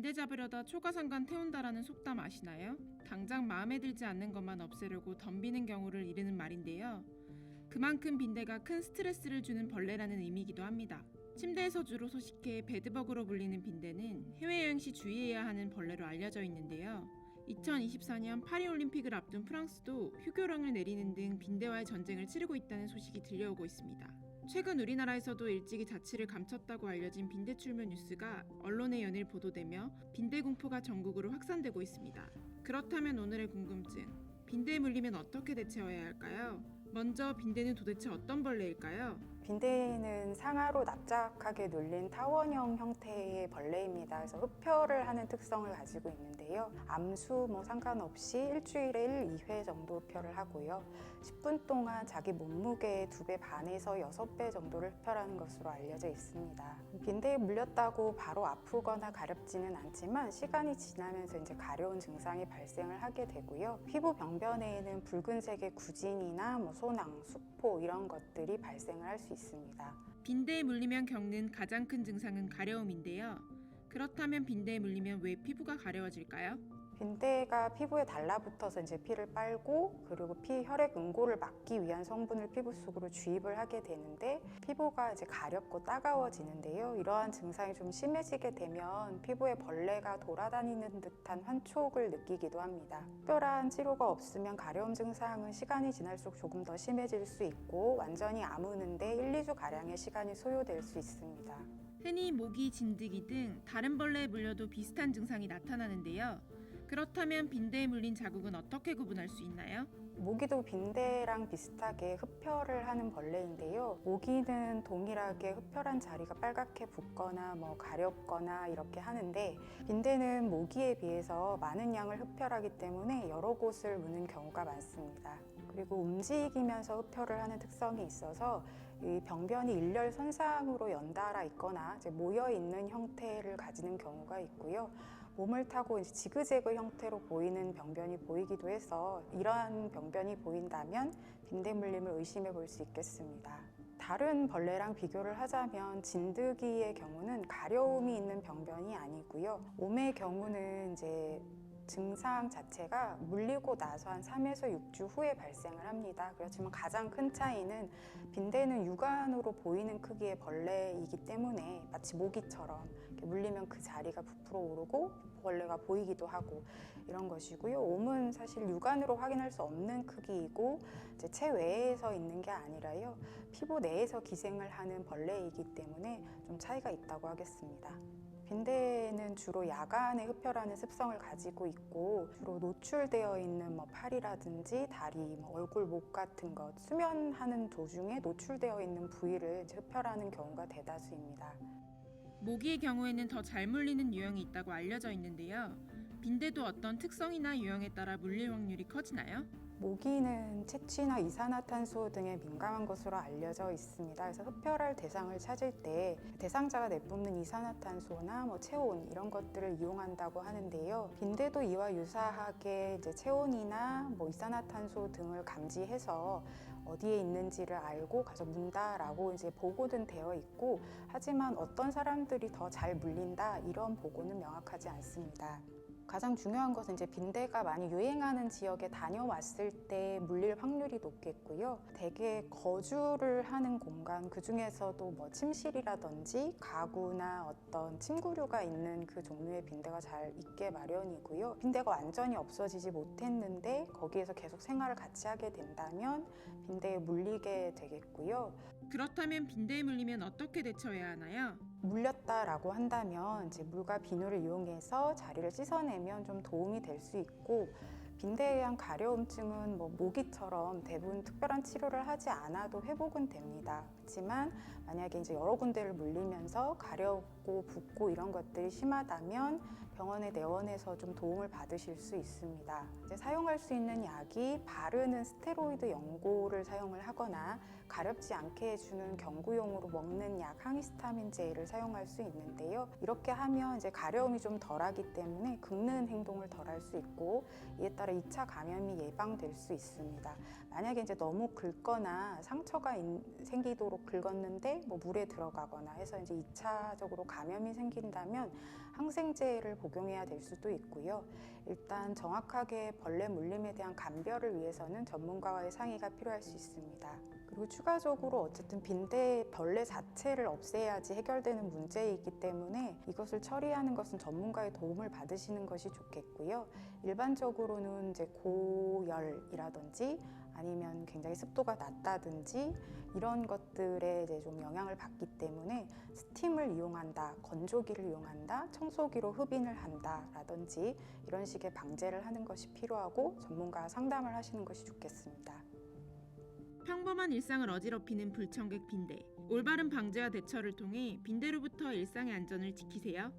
빈대 잡으려다 초가상간 태운다라는 속담 아시나요? 당장 마음에 들지 않는 것만 없애려고 덤비는 경우를 이르는 말인데요. 그만큼 빈대가 큰 스트레스를 주는 벌레라는 의미이기도 합니다. 침대에서 주로 서식해 베드버그로 불리는 빈대는 해외여행 시 주의해야 하는 벌레로 알려져 있는데요. 2024년 파리올림픽을 앞둔 프랑스도 휴교령을 내리는 등 빈대와의 전쟁을 치르고 있다는 소식이 들려오고 있습니다. 최근 우리나라에서도 일찍이 자취를 감췄다고 알려진 빈대 출몰 뉴스가 언론에 연일 보도되며 빈대 공포가 전국으로 확산되고 있습니다. 그렇다면 오늘의 궁금증, 빈대에 물리면 어떻게 대처해야 할까요? 먼저 빈대는 도대체 어떤 벌레일까요? 빈대는 상하로 납작하게 눌린 타원형 형태의 벌레입니다. 그래서 흡혈을 하는 특성을 가지고 있는데요. 암수 상관없이 일주일에 1, 2회 정도 흡혈을 하고요. 10분 동안 자기 몸무게의 2배 반에서 6배 정도를 흡혈하는 것으로 알려져 있습니다. 빈대에 물렸다고 바로 아프거나 가렵지는 않지만 시간이 지나면서 이제 가려운 증상이 발생을 하게 되고요. 피부 병변에는 붉은색의 구진이나 소낭, 수포 이런 것들이 발생을 할 수 있습니다. 빈대에 물리면 겪는 가장 큰 증상은 가려움인데요. 그렇다면 빈대에 물리면 왜 피부가 가려워질까요? 빈대가 피부에 달라붙어서 이제 피를 빨고 그리고 혈액 응고를 막기 위한 성분을 피부 속으로 주입을 하게 되는데 피부가 이제 가렵고 따가워지는데요. 이러한 증상이 좀 심해지게 되면 피부에 벌레가 돌아다니는 듯한 환촉을 느끼기도 합니다. 특별한 치료가 없으면 가려움 증상은 시간이 지날수록 조금 더 심해질 수 있고 완전히 아무는데 1, 2주 가량의 시간이 소요될 수 있습니다. 흔히 모기, 진드기 등 다른 벌레에 물려도 비슷한 증상이 나타나는데요. 그렇다면 빈대에 물린 자국은 어떻게 구분할 수 있나요? 모기도 빈대랑 비슷하게 흡혈을 하는 벌레인데요. 모기는 동일하게 흡혈한 자리가 빨갛게 붓거나 가렵거나 이렇게 하는데 빈대는 모기에 비해서 많은 양을 흡혈하기 때문에 여러 곳을 무는 경우가 많습니다. 그리고 움직이면서 흡혈을 하는 특성이 있어서 이 병변이 일렬 선상으로 연달아 있거나 이제 모여 있는 형태를 가지는 경우가 있고요. 몸을 타고 이제 지그재그 형태로 보이는 병변이 보이기도 해서 이러한 병변이 보인다면 빈대 물림을 의심해 볼 수 있겠습니다. 다른 벌레랑 비교를 하자면 진드기의 경우는 가려움이 있는 병변이 아니고요. 옴의 경우는 이제 증상 자체가 물리고 나서 한 3에서 6주 후에 발생을 합니다. 그렇지만 가장 큰 차이는 빈대는 육안으로 보이는 크기의 벌레이기 때문에 마치 모기처럼 이렇게 물리면 그 자리가 부풀어 오르고 벌레가 보이기도 하고 이런 것이고요. 옴은 사실 육안으로 확인할 수 없는 크기이고 이제 체외에서 있는 게 아니라요. 피부 내에서 기생을 하는 벌레이기 때문에 좀 차이가 있다고 하겠습니다. 빈대는 주로 야간에 흡혈하는 습성을 가지고 있고 주로 노출되어 있는 팔이라든지 다리, 얼굴, 목 같은 것 수면하는 도중에 노출되어 있는 부위를 흡혈하는 경우가 대다수입니다. 모기의 경우에는 더 잘 물리는 유형이 있다고 알려져 있는데요. 빈대도 어떤 특성이나 유형에 따라 물릴 확률이 커지나요? 모기는 채취나 이산화탄소 등에 민감한 것으로 알려져 있습니다. 그래서 흡혈할 대상을 찾을 때 대상자가 내뿜는 이산화탄소나 체온 이런 것들을 이용한다고 하는데요. 빈대도 이와 유사하게 이제 체온이나 이산화탄소 등을 감지해서 어디에 있는지를 알고 가서 문다라고 이제 보고는 되어 있고 하지만 어떤 사람들이 더 잘 물린다 이런 보고는 명확하지 않습니다. 가장 중요한 것은 이제 빈대가 많이 유행하는 지역에 다녀왔을 때 물릴 확률이 높겠고요. 대개 거주를 하는 공간, 그 중에서도 침실이라든지 가구나 어떤 침구류가 있는 그 종류의 빈대가 잘 있게 마련이고요. 빈대가 완전히 없어지지 못했는데 거기에서 계속 생활을 같이 하게 된다면 빈대에 물리게 되겠고요. 그렇다면 빈대에 물리면 어떻게 대처해야 하나요? 물렸다라고 한다면 이제 물과 비누를 이용해서 자리를 씻어내면 좀 도움이 될 수 있고 빈대에 의한 가려움증은 모기처럼 대부분 특별한 치료를 하지 않아도 회복은 됩니다. 그렇지만 만약에 이제 여러 군데를 물리면서 가렵고 붓고 이런 것들이 심하다면 병원에 내원해서 좀 도움을 받으실 수 있습니다. 이제 사용할 수 있는 약이 바르는 스테로이드 연고를 사용을 하거나 가렵지 않게 해주는 경구용으로 먹는 약 항히스타민제를 사용할 수 있는데요. 이렇게 하면 이제 가려움이 좀 덜하기 때문에 긁는 행동을 덜 할 수 있고 이에 따라 2차 감염이 예방될 수 있습니다. 만약에 이제 너무 긁거나 상처가 생기도록 긁었는데 뭐 물에 들어가거나 해서 이제 2차적으로 감염이 생긴다면 항생제를 복용해야 될 수도 있고요. 일단 정확하게 벌레 물림에 대한 감별을 위해서는 전문가와의 상의가 필요할 수 있습니다. 그리고 추가적으로 어쨌든 빈대 벌레 자체를 없애야지 해결되는 문제이기 때문에 이것을 처리하는 것은 전문가의 도움을 받으시는 것이 좋겠고요. 일반적으로는 이제 고열이라든지 아니면 굉장히 습도가 낮다든지 이런 것들에 이제 좀 영향을 받기 때문에 스팀을 이용한다, 건조기를 이용한다, 청소기로 흡인을 한다라든지 이런 식의 방제를 하는 것이 필요하고 전문가와 상담을 하시는 것이 좋겠습니다. 평범한 일상을 어지럽히는 불청객 빈대. 올바른 방제와 대처를 통해 빈대로부터 일상의 안전을 지키세요.